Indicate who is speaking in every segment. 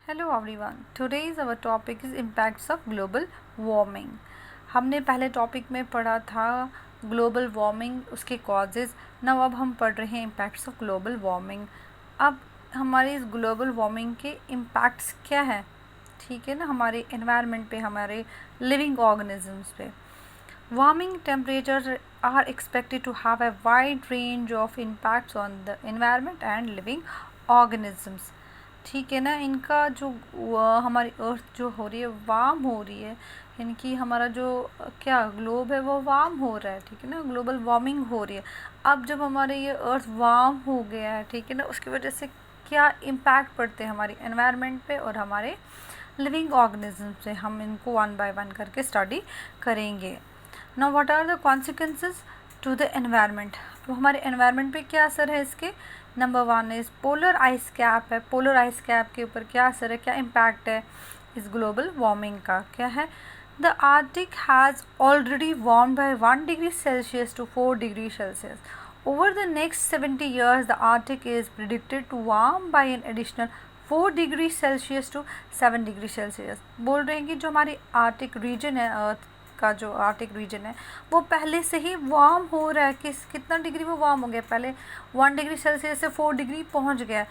Speaker 1: Hello everyone, today's our topic is impacts of global warming. हमने पहले topic में पढ़ा था ग्लोबल वार्मिंग, उसके कॉजेज़। नाउ अब हम पढ़ रहे हैं इम्पैक्ट्स ऑफ ग्लोबल वार्मिंग। अब हमारे इस ग्लोबल वार्मिंग के इम्पैक्ट्स क्या है, ठीक है ना, हमारे एनवायरनमेंट पे, हमारे लिविंग ऑर्गेनिजम्स पे। Warming temperatures are expected to have a wide range of impacts on the environment and living organisms. ठीक है ना, इनका जो हमारी अर्थ जो हो रही है वार्म हो रही है, इनकी हमारा जो क्या ग्लोब है वो वार्म हो रहा है, ठीक है ना, ग्लोबल वार्मिंग हो रही है। अब जब हमारे ये अर्थ वार्म हो गया है, ठीक है ना, उसकी वजह से क्या इम्पैक्ट पड़ते हैं हमारी एनवायरनमेंट पे और हमारे लिविंग ऑर्गेनिज्म से, हम इनको वन बाय वन करके स्टडी करेंगे। Now what are the consequences to the environment? अब हमारे environment पे क्या असर है इसके? Number 1 is polar ice cap है। पोलर आइस कैप के ऊपर क्या असर है, क्या इम्पैक्ट है इस ग्लोबल वार्मिंग का, क्या है? The Arctic has already warm by 1 degree Celsius to 4 degree Celsius. Over the next 70 years the Arctic is predicted to warm by an additional 4 degree Celsius to 7 degree Celsius. बोल रहे हैं कि जो हमारी Arctic reason है, अर्थ का जो Arctic reason है, वो पहले से ही वार्म हो रहा है। कितना डिग्री वो वार्म हो गया, पहले 1 डिग्री सेल्सियस से 4 डिग्री पहुंच गया।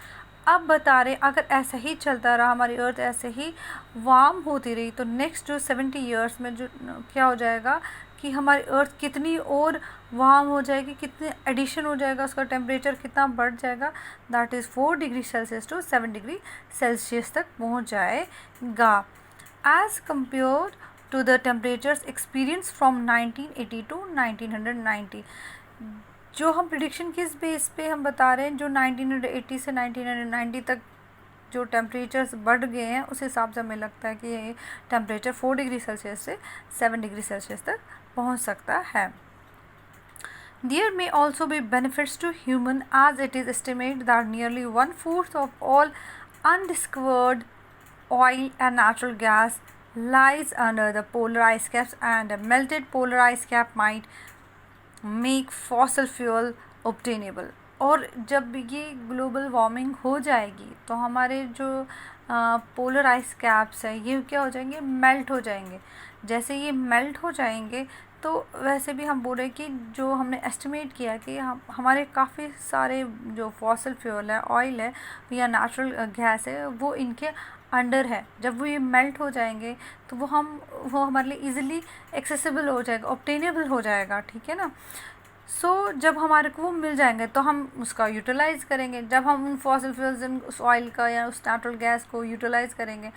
Speaker 1: अब बता रहे अगर ऐसा ही चलता रहा, हमारी अर्थ ऐसे ही वार्म होती रही, तो नेक्स्ट जो 70 ईयर्स में जो क्या हो जाएगा कि हमारी अर्थ कितनी और वार्म हो जाएगी, कितने एडिशन हो जाएगा, उसका टेम्परेचर कितना बढ़ जाएगा, that is 4 degree Celsius to 7 degree Celsius तक पहुंच जाएगा, as compare to the temperatures experienced from 1980 to 1990। जो हम प्रिडिक्शन किस बेस पे हम बता रहे हैं, जो 1980 से 1990 तक जो टेम्परेचर्स बढ़ गए हैं, उस हिसाब से हमें लगता है कि ये टेम्परेचर 4 डिग्री सेल्सियस से 7 डिग्री सेल्सियस तक पहुंच सकता है। There may also be benefits to human, as it is estimated that nearly 1/4 of all undiscovered oil and natural gas lies under the polar ice caps, and a melted polar ice cap might make fossil fuel obtainable। और जब ये global warming हो जाएगी तो हमारे जो polar ice caps है ये क्या हो जाएंगे, मेल्ट हो जाएंगे। जैसे ये मेल्ट हो जाएंगे तो वैसे भी हम बोल रहे हैं कि जो हमने एस्टिमेट किया कि हमारे काफ़ी सारे जो फॉसिल फ्यूल है, ऑयल है या नेचुरल गैस है, वो इनके अंडर है। जब वो ये मेल्ट हो जाएंगे तो वो हमारे लिए इजीली एक्सेसिबल हो जाएगा, ऑब्टेनेबल हो जाएगा, ठीक है ना। सो जब हमारे को वो मिल जाएंगे तो हम उसका यूटिलाइज़ करेंगे। जब हम उन फॉसिल फ्यूल्स, उस ऑयल का या उस नेचुरल गैस को यूटिलाइज़ करेंगे,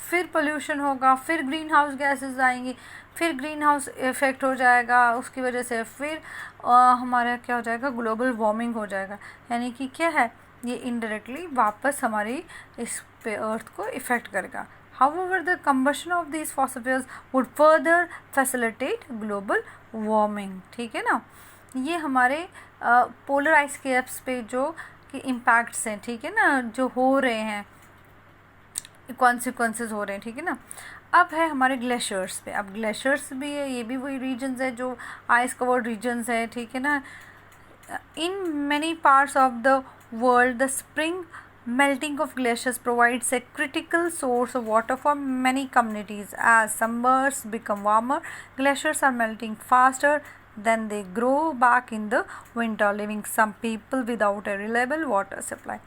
Speaker 1: फिर पोल्यूशन होगा, फिर ग्रीन हाउस गैसेज आएंगी, फिर ग्रीन हाउस इफेक्ट हो जाएगा, उसकी वजह से फिर हमारा क्या हो जाएगा, ग्लोबल वार्मिंग हो जाएगा। यानी कि क्या है, ये इनडायरेक्टली वापस हमारी इस पे अर्थ को इफ़ेक्ट करेगा। However, the combustion of these fossil fuels would further facilitate global warming। ठीक है ना, ये हमारे पोलर आइस कैप्स पे जो कि इम्पैक्ट्स हैं, ठीक है ना, जो हो रहे हैं, कॉन्सिक्वेंसेस हो रहे हैं, ठीक है ना। अब है हमारे ग्लेशियर्स पे। अब ग्लेशियर्स भी है, ये भी वही रीजन्स है जो आइस कवर्ड रीजन्स है, ठीक है ना। In many parts of the world, the spring melting of glaciers provides a critical source of water for many communities. As summers become warmer, glaciers are melting faster than they grow back in the winter, leaving some people without a reliable water supply।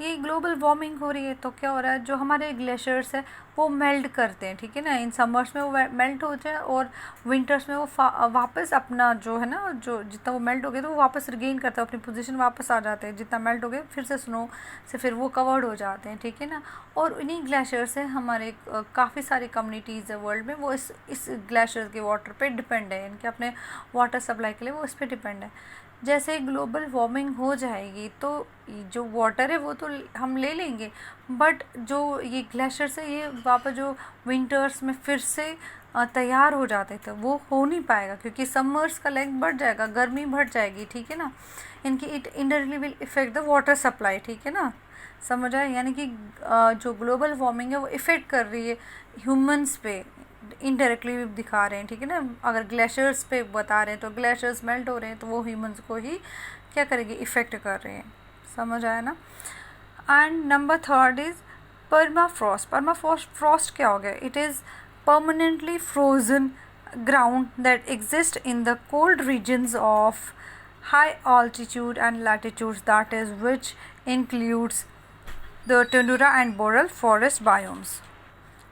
Speaker 1: ये global warming हो रही है तो क्या हो रहा है, जो हमारे ग्लेशियर्स है वो मेल्ट करते हैं, ठीक है ना। इन समर्स में वो मेल्ट हो जाए और विंटर्स में वो वापस अपना जो है ना, जो जितना वो मेल्ट हो गया तो वो वापस रिगेन करता है, अपनी पोजीशन वापस आ जाते हैं। जितना मेल्ट हो गया फिर से स्नो से फिर वो कवर्ड हो जाते हैं, ठीक है ना। और इन्हीं ग्लेशियर से हमारे काफ़ी सारी कम्युनिटीज़ है वर्ल्ड में, वो इस ग्लेशियर के वाटर पे डिपेंड है, इनके अपने वाटर सप्लाई के लिए वो इस पर डिपेंड है। जैसे ग्लोबल वार्मिंग हो जाएगी तो जो वाटर है वो तो हम ले लेंगे, बट जो ये ग्लेशियर से ये वापस जो विंटर्स में फिर से तैयार हो जाते थे वो हो नहीं पाएगा, क्योंकि समर्स का लेंथ बढ़ जाएगा, गर्मी बढ़ जाएगी, ठीक है ना। इनकी it indirectly will effect the water supply, ठीक है ना, समझ आए। यानी कि जो ग्लोबल वार्मिंग है वो इफ़ेक्ट कर रही है ह्यूमंस पे, इनडायरेक्टली भी दिखा रहे हैं, ठीक है ना। अगर ग्लेशियर्स पे बता रहे हैं तो ग्लेशियर्स मेल्ट हो रहे हैं तो वो ह्यूमंस को ही क्या करेंगे, इफ़ेक्ट कर रहे हैं, समझ आया ना। एंड नंबर 3 इज़ Permafrost क्या हो गया? It is permanently frozen ground that exists in the cold regions of high altitude and latitudes, that is, which includes the tundra and boreal forest biomes.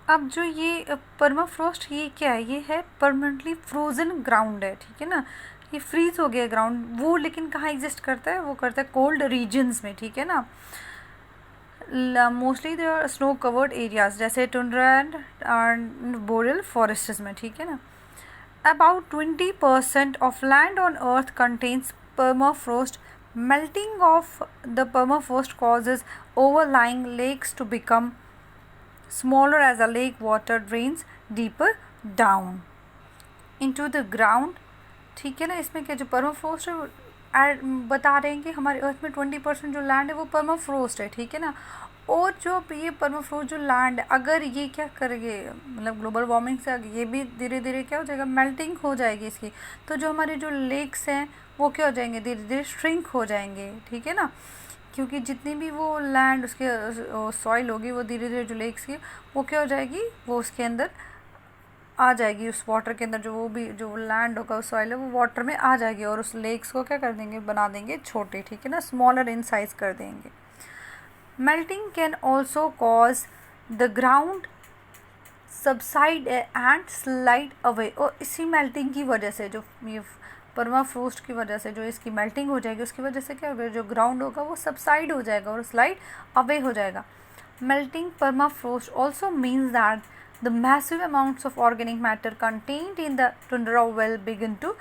Speaker 1: अब जो ये परमाफ्रॉस्ट ये क्या है? ये है परमानेंटली फ्रोजन ग्राउंड है, ठीक है ना, ये फ्रीज हो गया ग्राउंड, वो लेकिन कहाँ एग्जिस्ट करता है? वो करता है कोल्ड रीजन्स में, ठीक है ना, mostly they are snow covered areas जैसे टुंड्रा एंड बोरियल फॉरेस्ट्स में, ठीक है ना. About 20% of land on earth contains permafrost. Melting of the permafrost causes overlying lakes to become smaller as the lake water drains deeper down into the ground. ठीक है ना, इसमें क्या जो परमाफ्रोस्ट है बता रहे हैं कि हमारे अर्थ में 20% जो लैंड है वो परमाफ्रोस्ट है, ठीक है ना. और जो ये परमाफ्रोस्ट जो लैंड अगर ये क्या करेंगे, मतलब ग्लोबल वार्मिंग से ये भी धीरे धीरे क्या हो जाएगा, मेल्टिंग हो जाएगी इसकी, तो जो हमारे जो लेक्स हैं वो क्या हो जाएंगे, धीरे धीरे श्रिंक हो जाएंगे, ठीक है ना, क्योंकि जितनी भी वो लैंड उसके सॉइल होगी वो धीरे धीरे जो लेक्स की वो क्या हो जाएगी, वो उसके अंदर आ जाएगी, उस वाटर के अंदर जो वो भी जो लैंड होगा उस सॉइल है वो वाटर में आ जाएगी और उस लेक्स को क्या कर देंगे, बना देंगे छोटे, ठीक है ना, स्मॉलर इन साइज कर देंगे. Melting can also cause the ground subside and slide away. और इसी मेल्टिंग की वजह से जो ये परमाफ्रोस्ट की वजह से जो इसकी मेल्टिंग हो जाएगी उसकी वजह से क्या होगा, जो ग्राउंड होगा वो सबसाइड हो जाएगा और स्लाइड अवे हो जाएगा. Melting permafrost also means that the massive amounts of organic matter contained in the tundra will begin to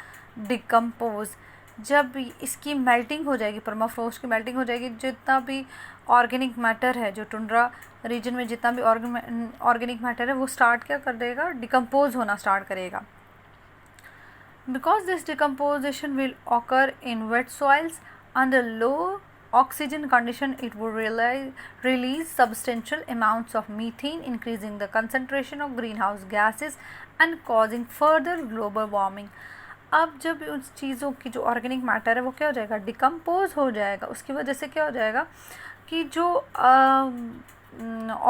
Speaker 1: decompose. जब इसकी मेल्टिंग हो जाएगी, परमाफ्रोस्ट की मेल्टिंग हो जाएगी, जितना भी ऑर्गेनिक मैटर है जो टुंड्रा रीजन में जितना भी ऑर्गेनिक मैटर है वो स्टार्ट क्या कर देगा, डिकम्पोज होना स्टार्ट करेगा. Because this decomposition will occur in wet soils under low oxygen condition, it would release substantial amounts of methane, increasing the concentration of greenhouse gases and causing further global warming. अब जब उस चीज़ों की जो organic matter है वो क्या हो जाएगा, डिकम्पोज हो जाएगा, उसकी वजह से क्या हो जाएगा कि जो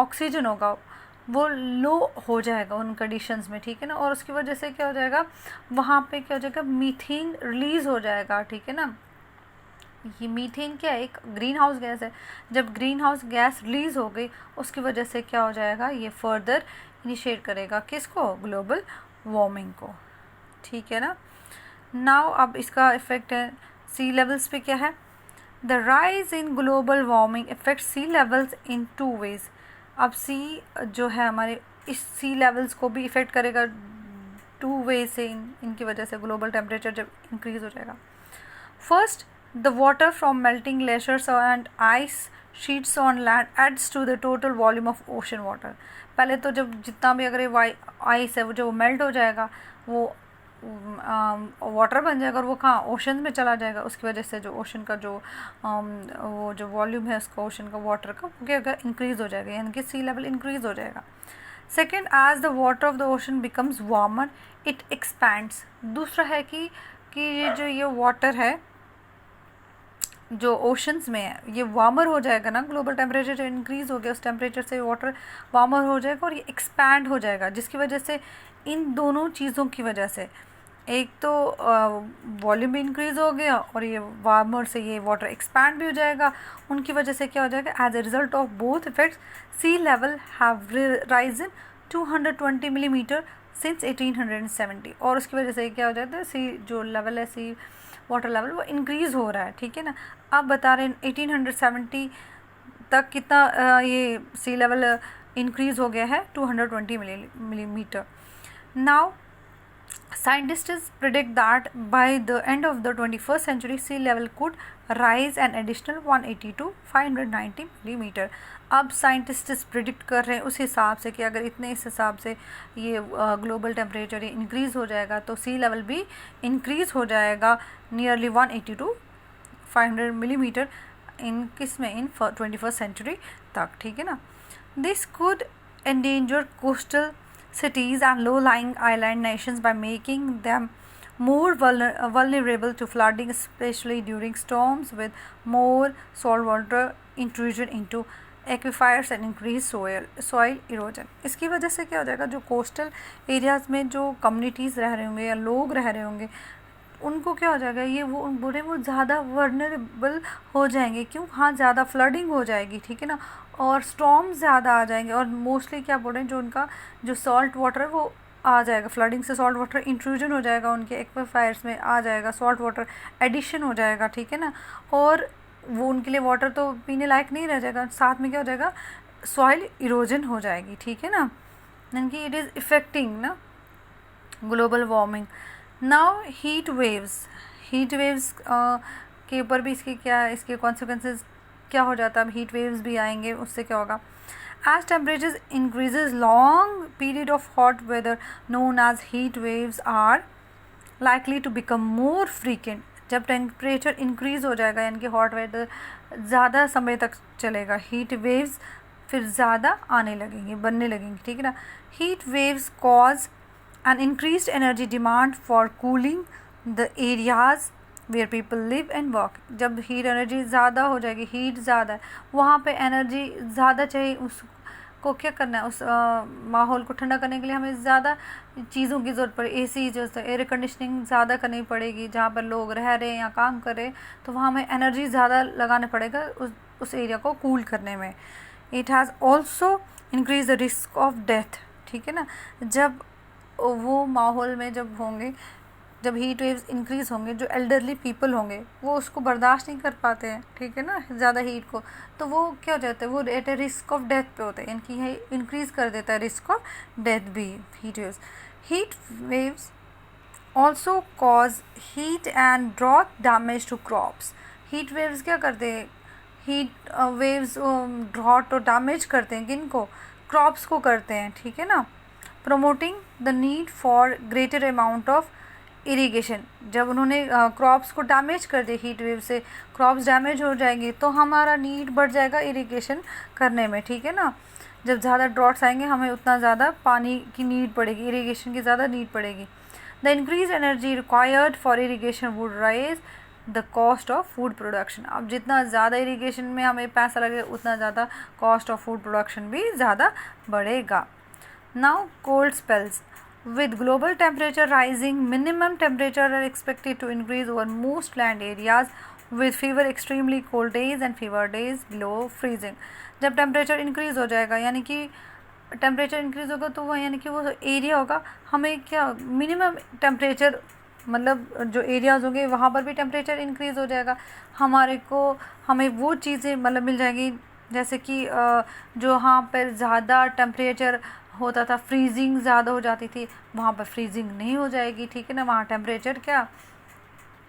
Speaker 1: ऑक्सीजन होगा वो लो हो जाएगा उन कंडीशंस में, ठीक है ना, और उसकी वजह से क्या हो जाएगा, वहाँ पे क्या हो जाएगा, मीथेन रिलीज़ हो जाएगा, ठीक है ना. ये मीथेन क्या है, एक ग्रीन हाउस गैस है. जब ग्रीन हाउस गैस रिलीज़ हो गई उसकी वजह से क्या हो जाएगा, ये फर्दर इनिशिएट करेगा किसको, ग्लोबल वार्मिंग को, ठीक है ना. नाउ अब इसका इफ़ेक्ट है सी लेवल्स पे क्या है. The rise in global warming effect sea levels in 2 ways. अब सी जो है हमारे इस सी लेवल्स को भी इफ़ेक्ट करेगा 2 ways से, इनकी वजह से ग्लोबल टेम्परेचर जब इंक्रीज़ हो जाएगा. First, the water from melting glaciers and ice sheets on land adds to the total volume of ocean water. पहले तो जब जितना भी अगर ये आइस है वो जो मेल्ट हो जाएगा वो वाटर बन जाएगा और वो कहाँ, ओशन में चला जाएगा. उसकी वजह से जो ओशन का जो वो जो वॉल्यूम है उसका ओशन का वाटर का वो क्या होगा, इंक्रीज़ हो जाएगा, यानी कि सी लेवल इंक्रीज़ हो जाएगा. Second, as the water of the ocean becomes warmer it expands. दूसरा है कि ये जो ये वाटर है जो ओशंस में है ये वार्मर हो जाएगा ना, ग्लोबल टेम्परेचर जो इंक्रीज़ हो गया उस टेम्परेचर से वाटर वार्मर हो जाएगा और ये एक्सपैंड हो जाएगा, जिसकी वजह से इन दोनों चीज़ों की वजह से एक तो वॉल्यूम भी इंक्रीज़ हो गया और ये वार्मर से ये वाटर एक्सपैंड भी हो जाएगा. उनकी वजह से क्या हो जाएगा, as a result of both effects sea level have risen 220 millimetre since 1870. और उसकी वजह से क्या हो जाता है, सी जो लेवल है, सी वाटर लेवल वो इंक्रीज़ हो रहा है, ठीक है ना. अब बता रहे हैं 1870 तक कितना ये सी लेवल इंक्रीज़ हो गया है, 220 millimetre. Now scientists predict that by the end of the 21st century sea level could rise an additional 180 to 590 millimeter. अब साइंटिस्ट्स प्रिडिक्ट कर रहे हैं उस हिसाब से कि अगर इतने इस हिसाब से ये ग्लोबल टेम्परेचर इंक्रीज़ हो जाएगा तो सी लेवल भी इंक्रीज़ हो जाएगा नियरली 180 to 500 मिलीमीटर इन किस में, इन 21st सेंचुरी तक, ठीक है ना. This could endanger coastal cities and low-lying island nations by making them more vulnerable to flooding, especially during storms with more saltwater intrusion into aquifers and increase soil erosion. इसकी वजह से क्या हो जाएगा, जो कोस्टल एरियाज़ में जो communities रह रहे होंगे या लोग रह रहे होंगे उनको क्या हो जाएगा, ये वो बुरे वो ज़्यादा वर्नरेबल हो जाएंगे। क्यों? हाँ, ज़्यादा फ्लडिंग हो जाएगी, ठीक है ना, और स्टॉर्म ज़्यादा आ जाएंगे, और मोस्टली क्या बोल रहे हैं, जो उनका जो सॉल्ट वाटर है वो आ जाएगा, फ्लडिंग से सॉल्ट वाटर इंट्रूजन हो जाएगा, उनके एक्वाफायर्स में आ जाएगा, सॉल्ट वाटर एडिशन हो जाएगा, ठीक है ना, और वो उनके लिए वाटर तो पीने लायक नहीं रह जाएगा, साथ में क्या हो जाएगा, सॉइल इरोजन हो जाएगी, ठीक है ना, यानी कि इट इज़ इफेक्टिंग ना global warming. Now heat waves के ऊपर भी इसके कॉन्सिक्वेंसेस क्या हो जाता है, अब हीट वेव्स भी आएंगे, उससे क्या होगा, as temperatures increases long period of hot weather known as heat waves are likely to become more frequent। जब टेम्परेचर इंक्रीज़ हो जाएगा यानी कि हॉट वेदर ज़्यादा समय तक चलेगा, हीट वेव्स फिर ज़्यादा आने लगेंगी, बनने लगेंगी, ठीक है ना। Heat waves cause an increased energy demand for cooling the areas where people live and work. जब हीट एनर्जी ज़्यादा हो जाएगी, हीट ज़्यादा है, वहाँ पे एनर्जी ज़्यादा चाहिए, उसको क्या करना है, उस माहौल को ठंडा करने के लिए हमें ज़्यादा चीज़ों की ज़रूरत पड़े, एसी जो है एयर कंडीशनिंग ज़्यादा करनी पड़ेगी, जहाँ पर लोग रह रहे हैं या काम कर रहे हैं तो वहाँ हमें एनर्जी ज़्यादा लगाना पड़ेगा उस एरिया को कूल करने में। It has also increase the risk of death, ठीक है ना। जब वो माहौल में जब हीट वेव्स इंक्रीज़ होंगे, जो एल्डरली पीपल होंगे वो उसको बर्दाश्त नहीं कर पाते हैं, ठीक है ना, ज़्यादा हीट को, तो वो क्या हो जाता है, वो at a risk of death पे होते हैं, यानी कि यह इंक्रीज़ कर देता है रिस्क ऑफ डेथ भी। Heat waves also cause heat and drought damage to crops. Heat waves क्या करते हैं, हीट वेव्स ड्रॉट और डैमेज करते हैं, किनको, क्रॉप्स को करते हैं, ठीक है ना। Promoting the need for greater amount of irrigation. जब उन्होंने क्रॉप्स को डैमेज कर दिया, हीट वेव से क्रॉप्स डैमेज हो जाएंगे तो हमारा नीड बढ़ जाएगा इरिगेशन करने में, ठीक है ना। जब ज़्यादा ड्रॉट्स आएंगे हमें उतना ज़्यादा पानी की नीड पड़ेगी, इरिगेशन की ज़्यादा नीड पड़ेगी। The increase energy required for irrigation would rise the cost of food production. अब जितना ज़्यादा इरिगेशन में हमें पैसा लगेगा उतना ज़्यादा कॉस्ट ऑफ फूड प्रोडक्शन भी ज़्यादा बढ़ेगा। Now cold spells. With global temperature rising, minimum temperature are expected to increase over most land areas with fewer extremely cold days and fewer days below freezing। जब temperature increase हो जाएगा यानी कि temperature increase होगा तो वह यानी कि वो एरिया होगा, हमें क्या मिनिमम टेम्परेचर, मतलब जो एरियाज़ होंगे वहाँ पर भी टेम्परेचर इंक्रीज़ हो जाएगा, हमें वो चीज़ें मतलब मिल जाएगी जैसे कि जो वहाँ पर ज़्यादा टेम्परेचर होता था, फ्रीजिंग ज़्यादा हो जाती थी, वहाँ पर फ्रीजिंग नहीं हो जाएगी, ठीक है ना। वहाँ टेम्परेचर क्या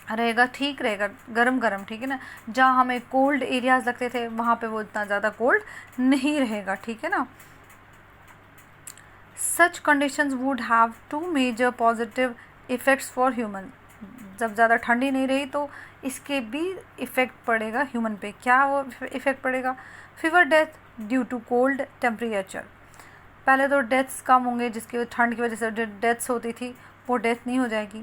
Speaker 1: रहेगा, ठीक रहेगा, गरम, ठीक है ना। जहाँ हमें कोल्ड एरियाज़ लगते थे वहाँ पे वो इतना ज़्यादा कोल्ड नहीं रहेगा, ठीक है ना। Such conditions would have two major positive effects for human. जब ज़्यादा ठंडी नहीं रही तो इसके भी इफ़ेक्ट पड़ेगा ह्यूमन पे। क्या वो इफ़ेक्ट पड़ेगा, fever death due to cold temperature. पहले तो डेथ्स कम होंगे, जिसकी ठंड की वजह से जो डेथ्स होती थी वो डेथ नहीं हो जाएगी,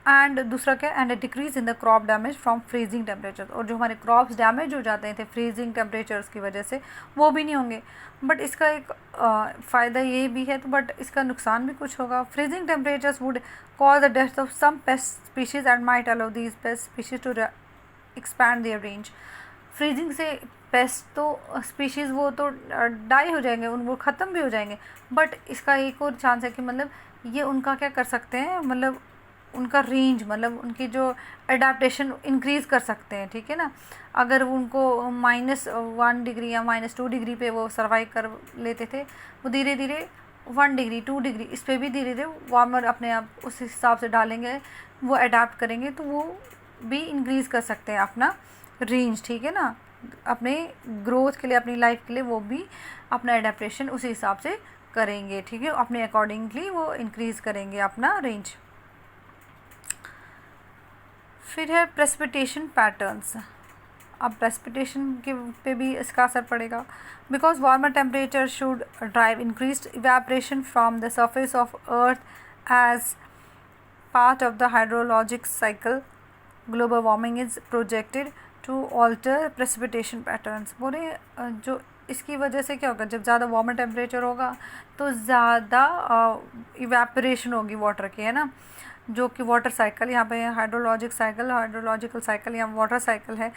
Speaker 1: एंड दूसरा क्या, and decrease in the crop damage from freezing temperature. और जो हमारे क्रॉप्स डैमेज हो जाते थे फ्रीजिंग टेम्परेचर्स की वजह से वो भी नहीं होंगे। बट इसका एक फ़ायदा ये भी है तो बट इसका नुकसान भी कुछ होगा। Freezing temperatures would cause the death of some pest species and might allow these pest species to expand their range. Freezing से पेस्ट तो स्पीशीज़ वो तो डाई हो जाएंगे, वो ख़त्म भी हो जाएंगे, बट इसका एक और चांस है कि मतलब ये उनका क्या कर सकते हैं, मतलब उनका रेंज, मतलब उनकी जो एडाप्टेशन इंक्रीज़ कर सकते हैं, ठीक है ना। अगर उनको -1 डिग्री या -2 डिग्री पे वो सर्वाइव कर लेते थे, वो धीरे धीरे 1 डिग्री 2 डिग्री इस पर भी धीरे धीरे वार्मर अपने आप उस हिसाब से डालेंगे, वो अडाप्ट करेंगे तो वो भी इंक्रीज़ कर सकते हैं अपना रेंज, ठीक है ना। अपने ग्रोथ के लिए, अपनी लाइफ के लिए वो भी अपना एडेप्टेशन उसी हिसाब से करेंगे, ठीक है, अपने अकॉर्डिंगली वो इंक्रीज़ करेंगे अपना रेंज। फिर है प्रेसिपिटेशन पैटर्न्स। अब प्रेसिपिटेशन के पे भी इसका असर पड़ेगा, because warmer temperature should drive increased evaporation from the surface of earth as part of the hydrologic cycle. Global warming is projected to alter precipitation patterns. बोले जो इसकी वजह से क्या होगा, जब ज़्यादा वार्मर टेम्परेचर होगा तो ज़्यादा इवेपोरेशन होगी वाटर की, है ना, जो कि वाटर साइकिल यहाँ पे हाइड्रोलॉजिकल साइकिल या वाटर साइकिल है,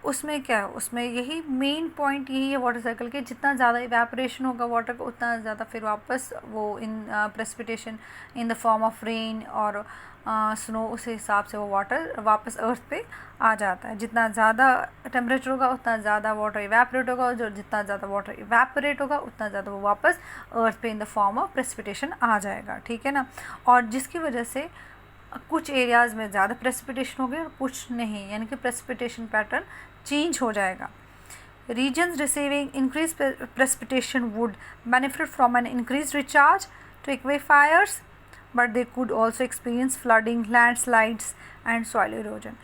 Speaker 1: उसमें क्या है, उसमें यही मेन पॉइंट यही है वाटर साइकिल के, जितना ज़्यादा इवेपोरेशन होगा वाटर का उतना ज़्यादा फिर वापस वो in precipitation in the form of rain और स्नो, उस हिसाब से वो वाटर वापस अर्थ पे आ जाता है। जितना ज़्यादा टेम्परेचर होगा उतना ज़्यादा वाटर इवेपोरेट होगा, और जो जितना ज़्यादा वाटर इवेपोरेट होगा उतना ज़्यादा वो वापस अर्थ पे in the form of precipitation आ जाएगा, ठीक है ना। और जिसकी वजह से कुछ एरियाज़ में ज़्यादा प्रेसिपिटेशन होगी और कुछ नहीं, यानी कि प्रेसिपिटेशन पैटर्न चेंज हो जाएगा। Regions receiving increased precipitation would benefit from an increased recharge to aquifers, but they could also experience flooding, landslides and soil erosion.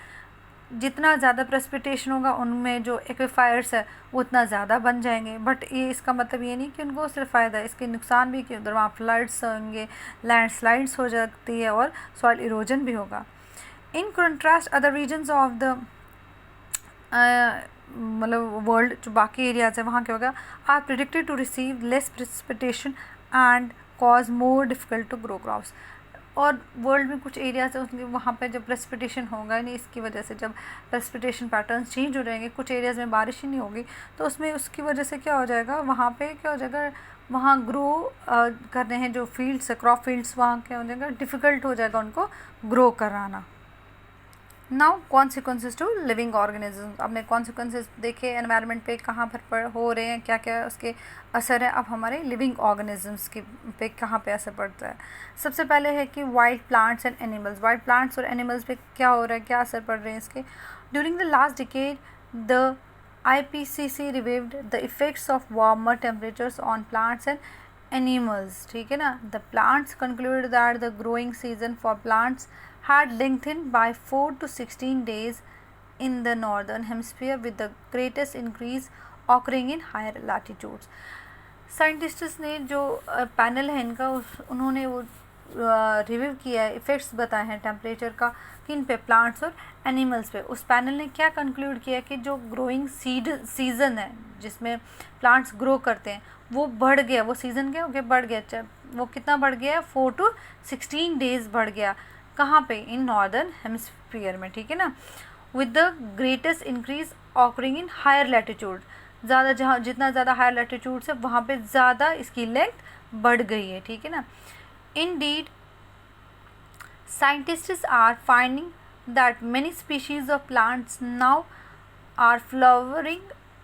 Speaker 1: जितना ज़्यादा प्रेसिपिटेशन होगा उनमें जो एक्विफायर्स है वो उतना ज़्यादा बन जाएंगे, बट ये इसका मतलब ये नहीं कि उनको सिर्फ फ़ायदा है, इसके नुकसान भी कि उधर वहाँ फ्लड्स होंगे, लैंडस्लाइड्स हो जाती है और सॉइल इरोजन भी होगा। In contrast other regions of the मतलब वर्ल्ड, जो बाकी एरियाज़ है वहाँ क्या होगा, are predicted to receive less precipitation and cause more difficult to grow crops. और वर्ल्ड में कुछ एरियाज़ है उसके वहाँ पे जब प्रेसिपिटेशन होगा नहीं, इसकी वजह से जब प्रेसिपिटेशन पैटर्न्स चेंज हो जाएंगे, कुछ एरियाज़ में बारिश ही नहीं होगी, तो उसमें उसकी वजह से क्या हो जाएगा, वहाँ पे क्या हो जाएगा, वहाँ ग्रो करने हैं जो फील्ड्स है, क्रॉप फील्ड्स, वहाँ क्या हो जाएगा, डिफ़िकल्ट हो जाएगा उनको ग्रो कराना। Now consequences to living organism, आपने कॉन्सिक्वेंसेज देखे एनवायरनमेंट पे कहाँ पर हो रहे हैं, क्या क्या उसके असर है। अब हमारे लिविंग ऑर्गेनिजम्स के पे कहाँ पे असर पड़ता है। सबसे पहले है कि wild plants and animals, wild plants और एनिमल्स पे क्या हो रहा है, क्या असर पड़ रहे हैं इसके। During the last decade the IPCC reviewed the effects of warmer temperatures on plants and animals, ठीक है ना। The plants concluded that the growing season for plants had lengthened by 4 to 16 days in the northern hemisphere, with the greatest increase occurring in higher latitudes. Scientists ने जो panel है इनका उन्होंने वो review किया है, इफ़ेक्ट्स बताए हैं टेम्परेचर का किन पे, प्लांट्स और एनिमल्स पे। उस पैनल ने क्या कंक्लूड किया कि जो ग्रोइंग सीज़न है जिसमें प्लांट्स ग्रो करते हैं वो बढ़ गया, वो सीज़न क्या हो गया, बढ़ गया। वो कितना बढ़ गया, 4 to 16 डेज़ बढ़ गया। कहाँ पे, इन नॉर्दर्न हेमिस्फीयर में, ठीक है ना। With the greatest increase occurring in higher latitude, ज़्यादा जहाँ जितना ज़्यादा हायर लैटिट्यूड है वहाँ पे ज़्यादा इसकी लेंथ बढ़ गई है, ठीक है ना। Indeed, scientists are finding that many species of plants now are flowering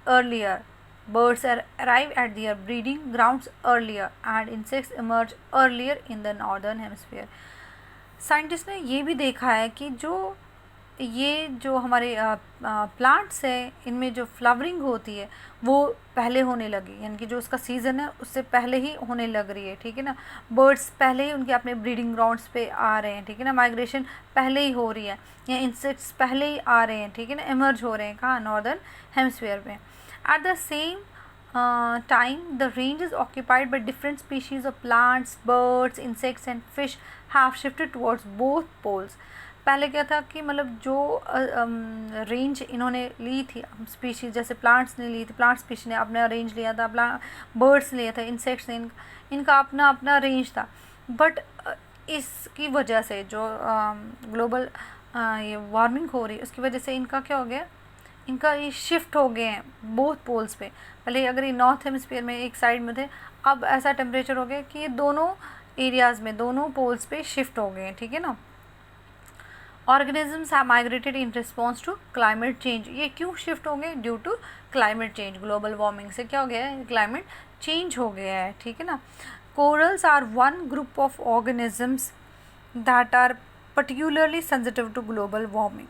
Speaker 1: earlier. Birds arrive at their breeding grounds earlier, and insects emerge earlier in the northern hemisphere. Scientist ने ये भी देखा है कि जो हमारे प्लांट्स हैं इनमें जो फ्लावरिंग होती है वो पहले होने लगी, यानी कि जो उसका सीज़न है उससे पहले ही होने लग रही है, ठीक है ना। बर्ड्स पहले ही उनके अपने ब्रीडिंग ग्राउंड्स पे आ रहे हैं, ठीक है ना। माइग्रेशन पहले ही हो रही है, या इंसेक्ट्स पहले ही आ रहे हैं, ठीक है ना, इमर्ज हो रहे हैं कहाँ, नॉर्दर्न हेमिस्फीयर में। At the same time the ranges occupied by different species of plants, birds, insects and fish have shifted towards both poles. पहले क्या था कि मतलब जो रेंज इन्होंने ली थी स्पीशीज़, जैसे प्लांट्स ने ली थी, प्लांट स्पीशीज ने अपना रेंज लिया था, बर्ड्स लिया था, इंसेक्ट्स ने इनका अपना अपना रेंज था। बट इसकी वजह से जो ग्लोबल ये वार्मिंग हो रही है उसकी वजह से इनका क्या हो गया, इनका ये शिफ्ट हो गए हैं बोथ पोल्स पे। पहले अगर ये नॉर्थ हेमिस्फीयर में एक साइड में थे, अब ऐसा टेम्परेचर हो गया कि ये दोनों एरियाज़ में दोनों पोल्स पे शिफ्ट हो गए हैं, ठीक है ना। Organisms have migrated in response to climate change. ये क्यों शिफ्ट हो गए, due to climate change, global warming से क्या हो गया है, क्लाइमेट चेंज हो गया है, ठीक है ना। Corals are one group of organisms that are particularly sensitive to global warming.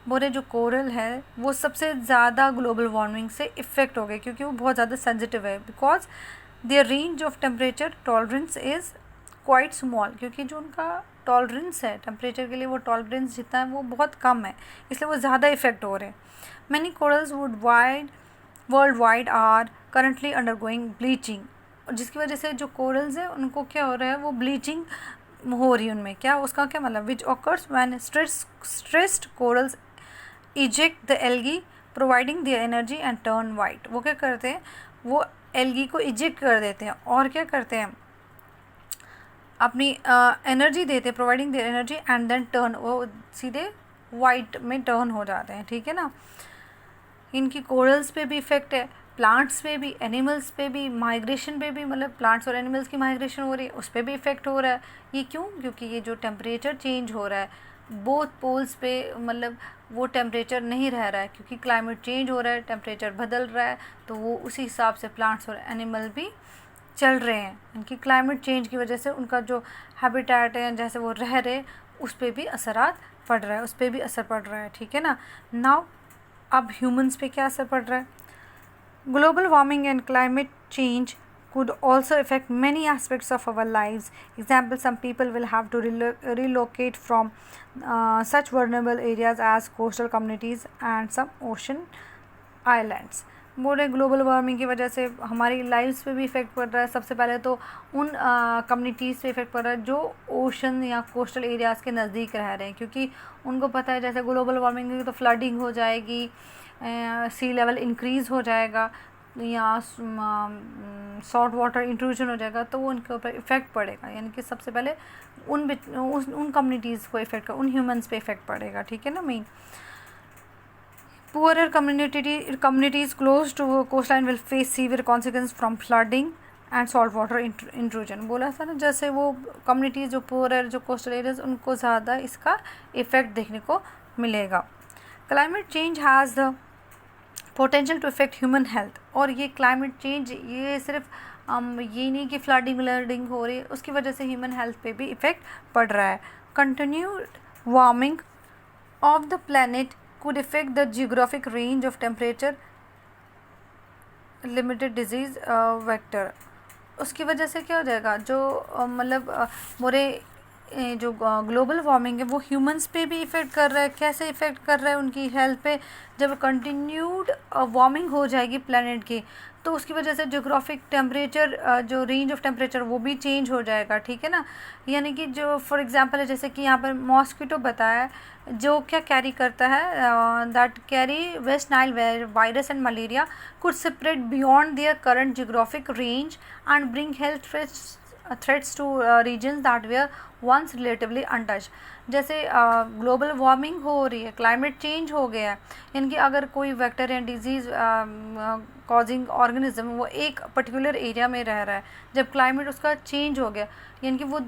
Speaker 1: बोले जो कोरल है वो सबसे ज़्यादा ग्लोबल वार्मिंग से इफ़ेक्ट हो गए क्योंकि वो बहुत ज़्यादा सेंसिटिव है, because their range of temperature tolerance is quite small, क्योंकि जो उनका टॉलरेंस है टेम्परेचर के लिए वो टॉलरेंस जितना है वो बहुत कम है, इसलिए वो ज़्यादा इफ़ेक्ट हो रहे हैं। Many corals worldwide are currently undergoing bleaching, जिसकी वजह से जो कोरल्स हैं उनको क्या हो रहा है, वो ब्लीचिंग हो रही है उनमें। क्या उसका क्या मतलब, which occurs when stressed corals eject the algae providing the energy and turn white. वो क्या करते हैं, वो एल्गी को इजेक्ट कर देते हैं और क्या करते हैं, अपनी एनर्जी देते, providing their energy and then turn, वो सीधे वाइट में टर्न हो जाते हैं, ठीक है ना। इनकी कोरल्स पे भी इफ़ेक्ट है, प्लांट्स पे भी, एनिमल्स पे भी, माइग्रेशन पे भी, मतलब प्लांट्स और एनिमल्स की माइग्रेशन हो रही है उस पर भी इफ़ेक्ट हो रहा है। ये क्यों? क्योंकि ये जो टेम्परेचर चेंज हो रहा है बोथ पोल्स पे, मतलब वो टेम्परेचर नहीं रह रहा है क्योंकि क्लाइमेट चेंज हो रहा है, टेम्परेचर बदल रहा है, तो वो उसी हिसाब से प्लांट्स और एनिमल भी चल रहे हैं। इनकी क्लाइमेट चेंज की वजह से उनका जो हैबिटेट है, जैसे वो रह रहे, उस पर भी असरात पड़ रहा है, उस पर भी असर पड़ रहा है, ठीक है ना। नाउ अब ह्यूमंस पे क्या असर पड़ रहा है? Global warming and climate change could also affect many aspects of our lives. Example, some people will have to relocate from such vulnerable areas as coastal communities and some ocean islands. बोले global warming की वजह से हमारी lives पे भी effect पड़ रहा है। सबसे पहले तो उन कम्युनिटीज़ पे इफ़ेक्ट पड़ रहा है जो ओशन या कोस्टल एरियाज़ के नज़दीक रह रहे हैं, क्योंकि उनको पता है जैसे ग्लोबल वार्मिंग होगी तो फ्लडिंग हो जाएगी, सी लेवल इंक्रीज़ हो जाएगा या सॉल्ट वाटर इंट्रूजन हो जाएगा, तो वो उनके ऊपर इफ़ेक्ट पड़ेगा। यानी कि सबसे पहले उन कम्युनिटीज़ को इफ़ेक्ट कर, उन ह्यूमंस पे इफ़ेक्ट पड़ेगा, ठीक है ना। Main poorer communities close to coastline will face severe consequences from flooding and salt water intrusion. बोला था ना, जैसे वो कम्युनिटीज़ जो पुअर, जो कोस्टल एरियाज, उनको ज़्यादा इसका इफ़ेक्ट देखने को मिलेगा। Climate change has the potential to effect human health, और ये क्लाइमेट चेंज ये सिर्फ ये नहीं कि फ्लडिंग हो रही है, उसकी वजह से ह्यूमन हेल्थ पे भी इफ़ेक्ट पड़ रहा है। Continued warming of the planet could affect the geographic range of temperature, limited disease vector. उसकी वजह से क्या हो जाएगा, जो मतलब मोरे जो ग्लोबल वार्मिंग है वो ह्यूमंस पे भी इफ़ेक्ट कर रहा है। कैसे इफ़ेक्ट कर रहा है उनकी हेल्थ पे? जब कंटिन्यूड वार्मिंग हो जाएगी प्लैनेट की, तो उसकी वजह से जोग्राफिक टेम्परेचर, जो रेंज ऑफ टेम्परेचर वो भी चेंज हो जाएगा, ठीक है ना। यानी कि जो फॉर एग्जांपल है, जैसे कि यहाँ पर मॉस्किटो बताया जो क्या कैरी करता है, that carry West Nile virus and malaria could spread beyond their current geographic range and bring health threats to regions that were once relatively untouched. जैसे ग्लोबल वार्मिंग हो रही है, क्लाइमेट चेंज हो गया है, यानी कि अगर कोई वेक्टर या डिजीज़ कॉजिंग ऑर्गेनिज्म वो एक पर्टिकुलर एरिया में रह रहा है, जब क्लाइमेट उसका चेंज हो गया, यानी कि वो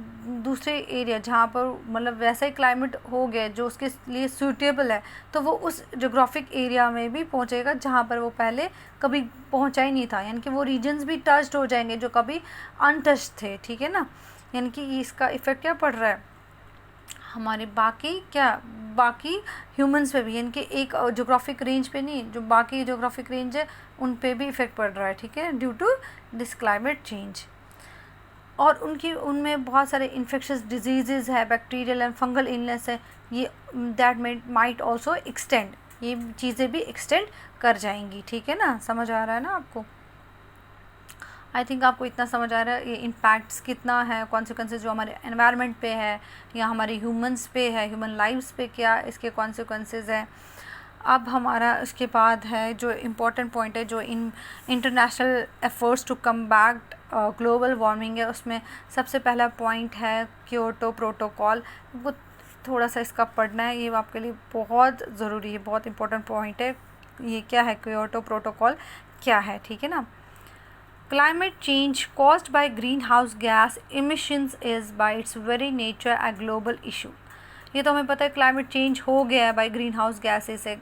Speaker 1: दूसरे एरिया जहाँ पर मतलब वैसा ही क्लाइमेट हो गया जो उसके लिए सूटेबल है, तो वो उस जोग्राफिक एरिया में भी पहुँचेगा जहाँ पर वो पहले कभी पहुँचा ही नहीं था। यानी कि वो रीजन्स भी टच्ड हो जाएंगे जो कभी अनटच्ड थे, ठीक है ना। यानी कि इसका इफ़ेक्ट क्या पड़ रहा है हमारे बाकी ह्यूमंस पे भी, यानी कि एक जोग्राफिक रेंज पे नहीं, जो बाकी जोग्राफिक रेंज है उन पे भी इफ़ेक्ट पड़ रहा है, ठीक है, due to this climate change. और उनमें बहुत सारे इन्फेक्शस डिजीज़ है, बैक्टीरियल एंड फंगल इलनेस है, ये दैट माइट ऑल्सो एक्सटेंड, ये चीज़ें भी एक्सटेंड कर जाएंगी, ठीक है ना। समझ आ रहा है ना आपको? आई थिंक आपको इतना समझ आ रहा है ये इम्पैक्ट्स कितना है, कॉन्सिक्वेंसेज जो हमारे एनवायरनमेंट पे है या हमारे ह्यूमंस पे है, ह्यूमन लाइफ्स पे क्या इसके कॉन्सिक्वेंसेज हैं। अब हमारा उसके बाद है जो इम्पोर्टेंट पॉइंट है, जो international efforts to combat global warming है, उसमें सबसे पहला पॉइंट है क्योटो प्रोटोकॉल। वो थोड़ा सा इसका पढ़ना है, ये आपके लिए बहुत ज़रूरी है, बहुत इंपॉर्टेंट पॉइंट है। ये क्या है, क्योटो प्रोटोकॉल क्या है, ठीक है ना। Climate change caused by greenhouse gas emissions is by its very nature a global issue. ये तो हमें पता है क्लाइमेट चेंज हो गया है बाई ग्रीन हाउस गैसेज से,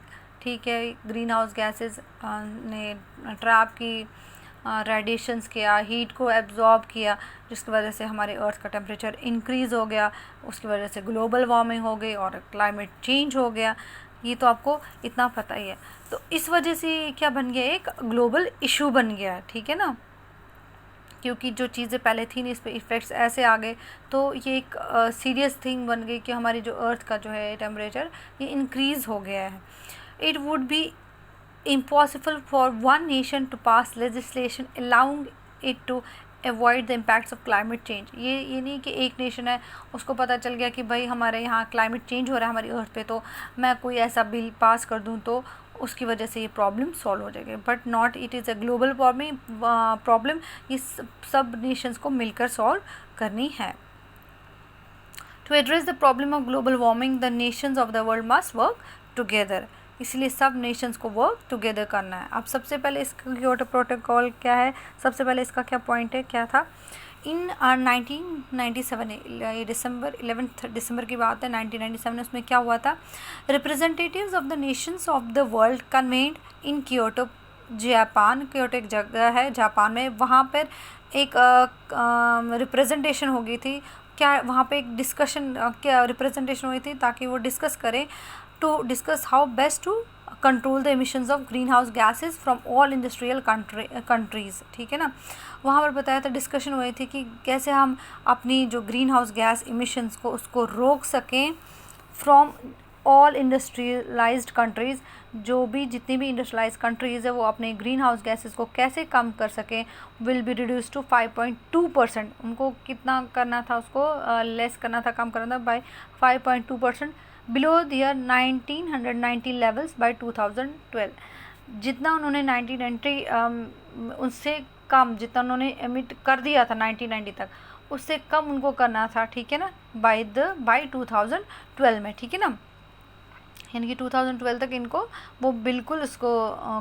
Speaker 1: ठीक है। ग्रीन हाउस गैसेज ने ट्रैप की, रेडिएशंस किया, हीट को एब्जॉर्ब किया, जिसकी वजह से हमारे अर्थ का टेम्परेचर इंक्रीज़ हो गया, उसकी वजह से ग्लोबल वार्मिंग हो गई और क्लाइमेट चेंज हो गया। ये तो आपको इतना पता ही है। तो इस वजह से क्या बन गया, एक ग्लोबल इशू बन गया है, ठीक है ना। क्योंकि जो चीज़ें पहले थी नहीं, इस पर इफ़ेक्ट्स ऐसे आ गए, तो ये एक सीरियस थिंग बन गई कि हमारी जो अर्थ का जो है टेम्परेचर ये इंक्रीज़ हो गया है। It would be impossible for one nation to pass legislation allowing it to avoid the impacts of climate change. ये नहीं कि एक नेशन है उसको पता चल गया कि भाई हमारे यहाँ क्लाइमेट चेंज हो रहा है हमारी अर्थ पे, तो मैं कोई ऐसा बिल पास कर दूँ तो उसकी वजह से ये प्रॉब्लम सॉल्व हो जाएगी, but not it is a global problem, ये सब नेशंस को मिलकर सॉल्व करनी है। To address the problem of global warming the nations of the world must work together, इसलिए सब नेशंस को वर्क टुगेदर करना है। अब सबसे पहले इसका क्योटो प्रोटोकॉल क्या है, सबसे पहले इसका क्या पॉइंट है, क्या था इन 1997, ये डिसम्बर 11 दिसंबर की बात है 1997 में, उसमें क्या हुआ था, representatives of the nations of the world convened in Kyoto Japan, Kyoto एक जगह है जापान में, वहाँ पर एक रिप्रेजेंटेशन हो गई थी, क्या वहाँ पे एक डिस्कशन क्या रिप्रेजेंटेशन हुई थी ताकि वो डिस्कस करें, to discuss how best to control the emissions of green house gases from all industrial countries, ठीक है ना। वहाँ पर बताया था, डिस्कशन हुई थी कि कैसे हम अपनी जो ग्रीन हाउस गैस इमिशंस को उसको रोक सकें फ्रॉम ऑल इंडस्ट्रियलाइज्ड कंट्रीज़, जो भी जितनी भी इंडस्ट्रियलाइज कंट्रीज़ है वो अपने ग्रीन हाउस गैसेस को कैसे कम कर सकें, विल बी रिड्यूस टू 5.2%, उनको कितना करना था, उसको लेस करना था, कम करना था बाय 5.2% बिलो दियर 1990 लेवल्स बाय 2012, जितना उन्होंने 1990 उससे कम जितना उन्होंने एमिट कर दिया था 1990 तक, उससे कम उनको करना था, ठीक है ना, बाय 2012 में, ठीक है ना, यानी कि 2012 तक इनको वो बिल्कुल उसको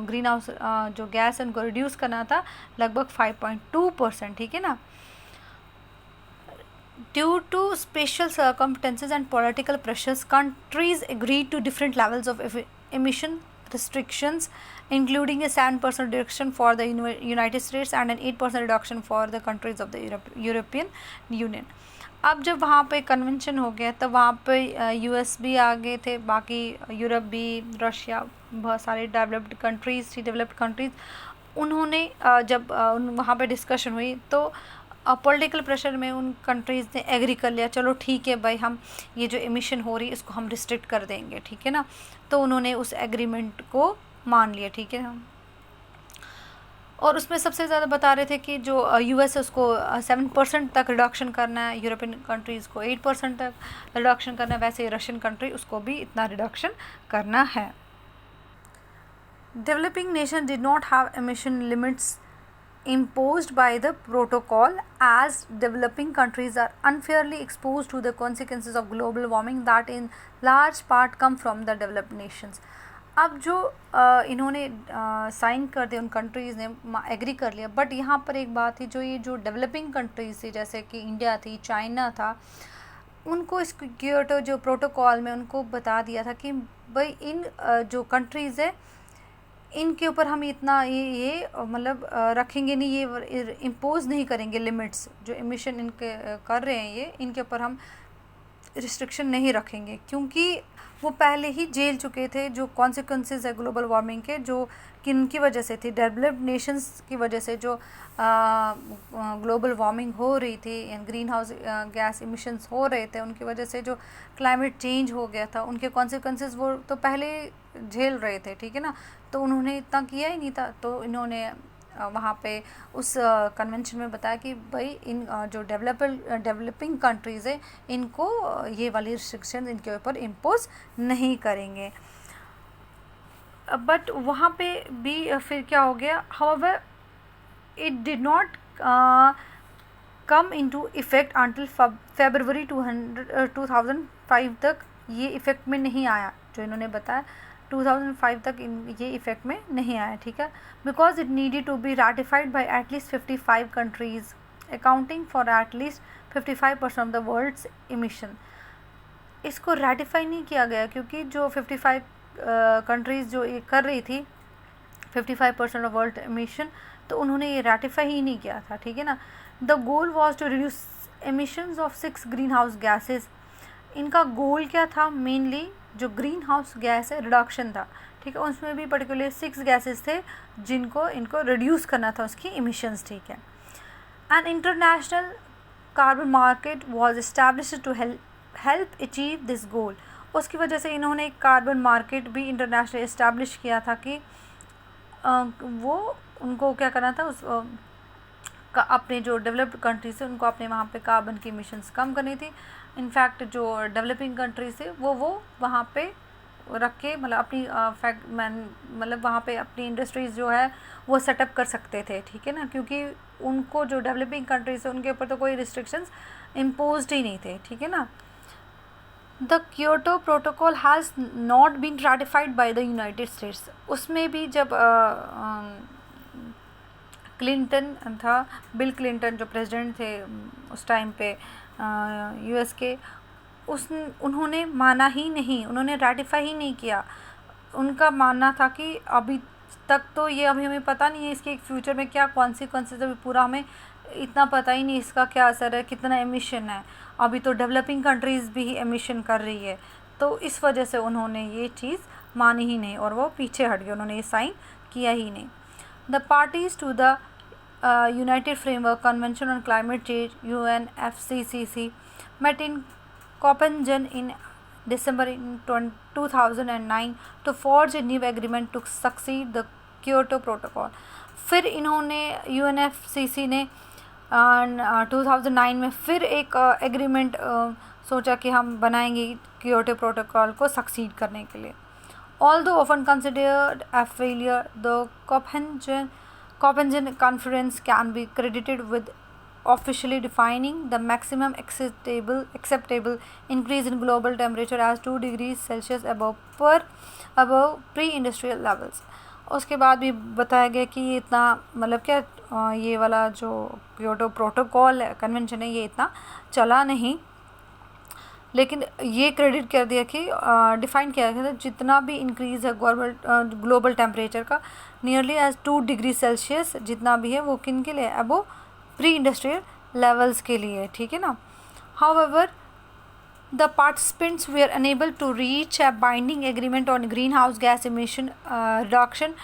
Speaker 1: ग्रीन हाउस जो गैस है उनको रिड्यूस करना था लगभग 5.2%, ठीक है ना। Due to special circumstances and political pressures, countries agreed to different levels of emission restrictions, including a 7% reduction for the United States and an 8% reduction for the countries of the European Union. अब जब वहाँ पे convention हो गया तब वहाँ पे US भी आ गए थे, बाकी यूरोप भी, रशिया, बहुत सारे डेवलप्ड कंट्रीज़, उन्होंने जब वहाँ पे डिस्कशन हुई तो पॉलिटिकल प्रेशर में उन कंट्रीज़ ने एग्री कर लिया, चलो ठीक है भाई, हम ये जो एमिशन हो रही है इसको हम रिस्ट्रिक्ट कर देंगे, ठीक है ना। तो उन्होंने उस एग्रीमेंट को मान लिया, ठीक है ना। और उसमें सबसे ज़्यादा बता रहे थे कि जो यूएस है उसको 7% तक रिडक्शन करना है, यूरोपियन कंट्रीज़ को 8% तक रिडक्शन करना है, वैसे रशियन कंट्री उसको भी इतना रिडक्शन करना है। Developing nation did not have emission limits imposed by the protocol, as developing countries are unfairly exposed to the consequences of global warming that in large part come from the developed nations. अब जो इन्होंने sign कर दिया, उन countries ने agree कर लिया, but यहाँ पर एक बात थी, जो ये जो डेवलपिंग कंट्रीज़ थी जैसे कि इंडिया थी, चाइना था, उनको इस क्योटो जो प्रोटोकॉल में उनको बता दिया था कि भाई इन जो कंट्रीज़ है इनके ऊपर हम इतना ये मतलब रखेंगे नहीं, ये इम्पोज नहीं करेंगे लिमिट्स, जो एमिशन इनके कर रहे हैं ये, इनके ऊपर हम रिस्ट्रिक्शन नहीं रखेंगे, क्योंकि वो पहले ही झेल चुके थे जो कॉन्सिक्वेंसेस है ग्लोबल वार्मिंग के, जो किन की वजह से थी, डेवलप्ड नेशंस की वजह से जो ग्लोबल वार्मिंग हो रही थी, ग्रीन हाउस गैस इमिशंस हो रहे थे, उनकी वजह से जो क्लाइमेट चेंज हो गया था, उनके कॉन्सिक्वेंसेस वो तो पहले झेल रहे थे, ठीक है ना। तो उन्होंने इतना किया ही नहीं था, तो इन्होंने वहाँ पे उस कन्वेंशन में बताया कि भाई इन जो डेवलपिंग कंट्रीज़ है इनको ये वाली रिस्ट्रिक्शन इनके ऊपर इम्पोज नहीं करेंगे। बट वहाँ पे भी फिर क्या हो गया, however it did not come into effect until February 2005 तक, ये इफ़ेक्ट में नहीं आया, जो इन्होंने बताया 2005 तक ये इफ़ेक्ट में नहीं आया, ठीक है, because it needed to be ratified by at least 55 countries accounting for at least 55% of the world's emission. इसको रैटिफाई नहीं किया गया क्योंकि जो 55 कंट्रीज़ जो ये कर रही थी 55% ऑफ वर्ल्ड एमिशन, तो उन्होंने ये रैटिफाई ही नहीं किया था, ठीक है ना। The goal was to reduce emissions of 6 green house gases. इनका गोल क्या था, मेनली जो ग्रीन हाउस गैस है रिडक्शन था, ठीक है, उसमें भी पर्टिकुलर 6 गैसेस थे जिनको इनको रिड्यूस करना था उसकी इमिशंस, ठीक है। An international carbon market was established to help achieve this goal. उसकी वजह से इन्होंने एक कार्बन मार्केट भी इंटरनेशनल इस्टेब्लिश किया था कि वो उनको क्या करना था, उस अपने जो डेवलप्ड कंट्रीज थे उनको अपने वहाँ पे कार्बन की इमिशंस कम करनी थी। इनफैक्ट जो डेवलपिंग कंट्रीज थे वो वहाँ पे रख के मतलब अपनी मतलब वहाँ पे अपनी इंडस्ट्रीज़ जो है वो सेटअप कर सकते थे, ठीक है ना, क्योंकि उनको जो डेवलपिंग कंट्रीज है उनके ऊपर तो कोई रिस्ट्रिक्शंस इम्पोज्ड ही नहीं थे, ठीक है ना। The Kyoto protocol has not been ratified by the United States. उसमें भी जब क्लिंटन था, बिल क्लिंटन जो प्रेसिडेंट थे उस टाइम पे यूएस के, उन्होंने माना ही नहीं, उन्होंने राटिफाई ही नहीं किया। उनका मानना था कि अभी तक तो ये अभी हमें पता नहीं है इसके फ्यूचर में क्या कॉन्सिक्वेंसेज, अभी पूरा हमें इतना पता ही नहीं इसका क्या असर है, कितना एमिशन है। अभी तो डेवलपिंग कंट्रीज़ भी एमिशन कर रही है, तो इस वजह से उन्होंने ये चीज़ मानी ही नहीं और वो पीछे हट गए, उन्होंने ये साइन किया ही नहीं। The parties to the United Framework Convention on Climate Change UNFCCC met in Copenhagen in December in 2009 to forge a new agreement to succeed the Kyoto Protocol। फिर इन्होंने UNFCCC ने 2009 में फिर एक एग्रीमेंट सोचा कि हम बनाएंगे क्योटो प्रोटोकॉल को सक्सीड करने के लिए। Although often considered a failure, the Copenhagen Conference can be credited with officially defining the maximum acceptable increase in global temperature as 2 degrees Celsius above pre-industrial levels। उसके बाद भी बताया गया कि ये इतना मतलब क्या ये वाला जो क्योटो प्रोटोकॉल कन्वेंशन है ये इतना चला नहीं, लेकिन ये क्रेडिट कर दिया कि डिफ़ाइन किया गया था जितना भी इंक्रीज़ है ग्लोबल टेम्परेचर का नियरली एज 2 डिग्री सेल्सियस जितना भी है वो किन के लिए, अबो प्री इंडस्ट्रियल लेवल्स के लिए, ठीक है ना। However the participants were unable to reach a binding agreement on green house gas emission reduction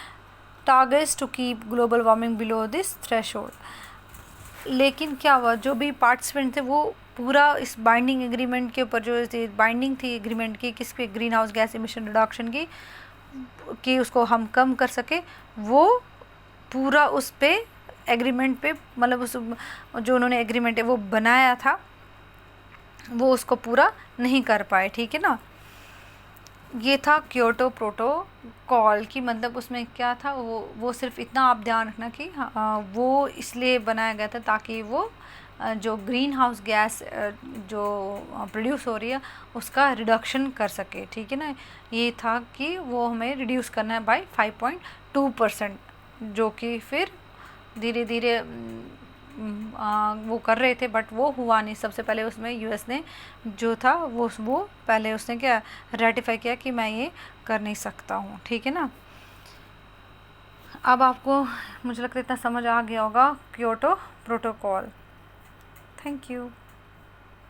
Speaker 1: targets to keep global warming below this threshold. लेकिन क्या हुआ, जो भी पार्टिसिपेंट थे वो पूरा इस बाइंडिंग एग्रीमेंट के ऊपर जो बाइंडिंग थी एग्रीमेंट की किस पे, green house gas emission reduction की कि उसको हम कम कर सके, वो पूरा उस पे एग्रीमेंट पे मतलब उस जो उन्होंने एग्रीमेंट है वो बनाया था वो उसको पूरा नहीं कर पाए, ठीक है ना। ये था क्योटो प्रोटोकॉल की मतलब उसमें क्या था वो सिर्फ इतना आप ध्यान रखना कि वो इसलिए बनाया गया था ताकि वो जो ग्रीन हाउस गैस जो प्रोड्यूस हो रही है उसका रिडक्शन कर सके, ठीक है ना। ये था कि वो हमें रिड्यूस करना है बाय 5.2%, जो कि फिर धीरे धीरे वो कर रहे थे बट वो हुआ नहीं। सबसे पहले उसमें यूएस ने जो था वो पहले उसने क्या रेटिफाई किया कि मैं ये कर नहीं सकता हूँ, ठीक है ना। अब आपको मुझे लगता है इतना समझ आ गया होगा क्योटो प्रोटोकॉल। Thank you.